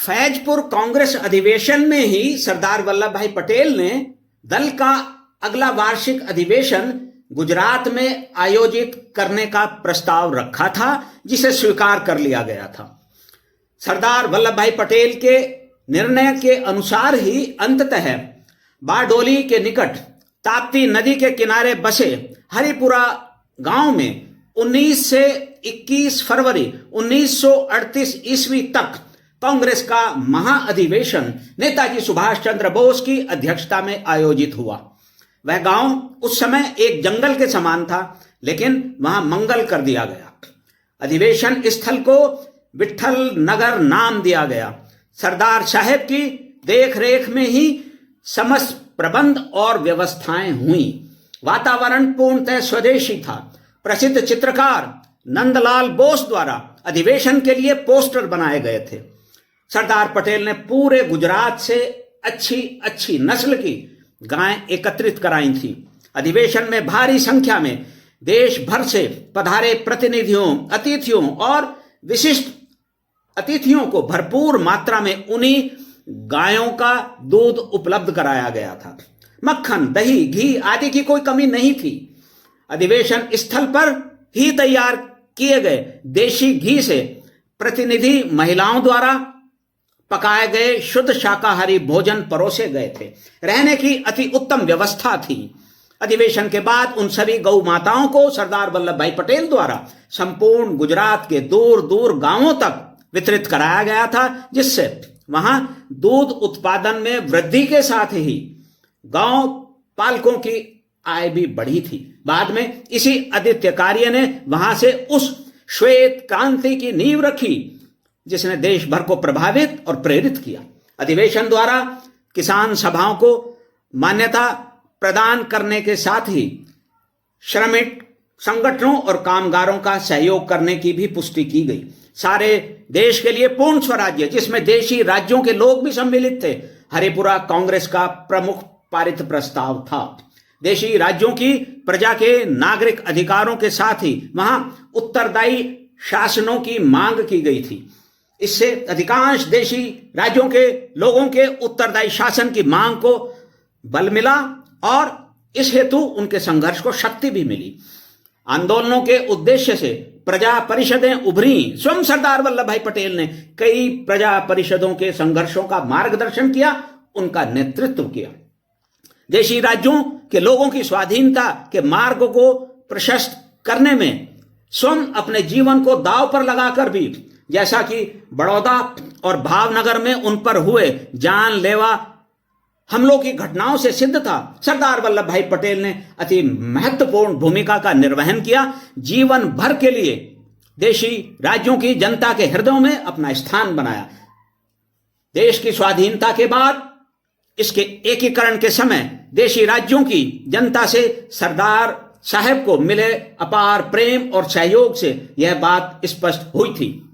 फैजपुर कांग्रेस अधिवेशन में ही सरदार वल्लभ भाई पटेल ने दल का अगला वार्षिक अधिवेशन गुजरात में आयोजित करने का प्रस्ताव रखा था, जिसे स्वीकार कर लिया गया था। सरदार वल्लभ भाई पटेल के निर्णय के अनुसार ही अंततः बारडोली के निकट ताप्ती नदी के किनारे बसे हरिपुरा गांव में 19 से 21 फरवरी 1938 ईस्वी तक कांग्रेस का महाअधिवेशन नेताजी सुभाष चंद्र बोस की अध्यक्षता में आयोजित हुआ। वह गांव उस समय एक जंगल के समान था, लेकिन वहां मंगल कर दिया गया। अधिवेशन स्थल को विठल नगर नाम दिया गया। सरदार साहेब की देखरेख में ही समस्त प्रबंध और व्यवस्थाएं हुई। वातावरण पूर्णतः स्वदेशी था। प्रसिद्ध चित्रकार नंदलाल बोस द्वारा अधिवेशन के लिए पोस्टर बनाए गए थे। सरदार पटेल ने पूरे गुजरात से अच्छी नस्ल की गायें एकत्रित कराई थी। अधिवेशन में भारी संख्या में देश भर से पधारे प्रतिनिधियों, अतिथियों और विशिष्ट अतिथियों को भरपूर मात्रा में उन्हीं गायों का दूध उपलब्ध कराया गया था। मक्खन, दही, घी आदि की कोई कमी नहीं थी। अधिवेशन स्थल पर ही तैयार किए गए देशी घी से प्रतिनिधि महिलाओं द्वारा पकाए गए शुद्ध शाकाहारी भोजन परोसे गए थे। रहने की अति उत्तम व्यवस्था थी। अधिवेशन के बाद उन सभी गौ माताओं को सरदार वल्लभ भाई पटेल द्वारा संपूर्ण गुजरात के दूर दूर गांवों तक वितरित कराया गया था, जिससे वहां दूध उत्पादन में वृद्धि के साथ ही गांव पालकों की आय भी बढ़ी थी। बाद में इसी आदित्य कार्य ने वहां से उस श्वेत क्रांति की नींव रखी, जिसने देश भर को प्रभावित और प्रेरित किया। अधिवेशन द्वारा किसान सभाओं को मान्यता प्रदान करने के साथ ही श्रमिक संगठनों और कामगारों का सहयोग करने की भी पुष्टि की गई। सारे देश के लिए पूर्ण स्वराज्य, जिसमें देशी राज्यों के लोग भी सम्मिलित थे, हरिपुरा कांग्रेस का प्रमुख पारित प्रस्ताव था। देशी राज्यों की प्रजा के नागरिक अधिकारों के साथ ही वहां उत्तरदायी शासनों की मांग की गई थी। इससे अधिकांश देशी राज्यों के लोगों के उत्तरदायी शासन की मांग को बल मिला और इस हेतु उनके संघर्ष को शक्ति भी मिली। आंदोलनों के उद्देश्य से प्रजा परिषदें उभरी। स्वयं सरदार वल्लभ भाई पटेल ने कई प्रजा परिषदों के संघर्षों का मार्गदर्शन किया, उनका नेतृत्व किया। देशी राज्यों के लोगों की स्वाधीनता के मार्ग को प्रशस्त करने में स्वयं अपने जीवन को दांव पर लगाकर भी, जैसा कि बड़ौदा और भावनगर में उन पर हुए जानलेवा हमलों की घटनाओं से सिद्ध था, सरदार वल्लभ भाई पटेल ने अति महत्वपूर्ण भूमिका का निर्वहन किया। जीवन भर के लिए देशी राज्यों की जनता के हृदयों में अपना स्थान बनाया। देश की स्वाधीनता के बाद इसके एकीकरण के समय देशी राज्यों की जनता से सरदार साहब को मिले अपार प्रेम और सहयोग से यह बात स्पष्ट हुई थी।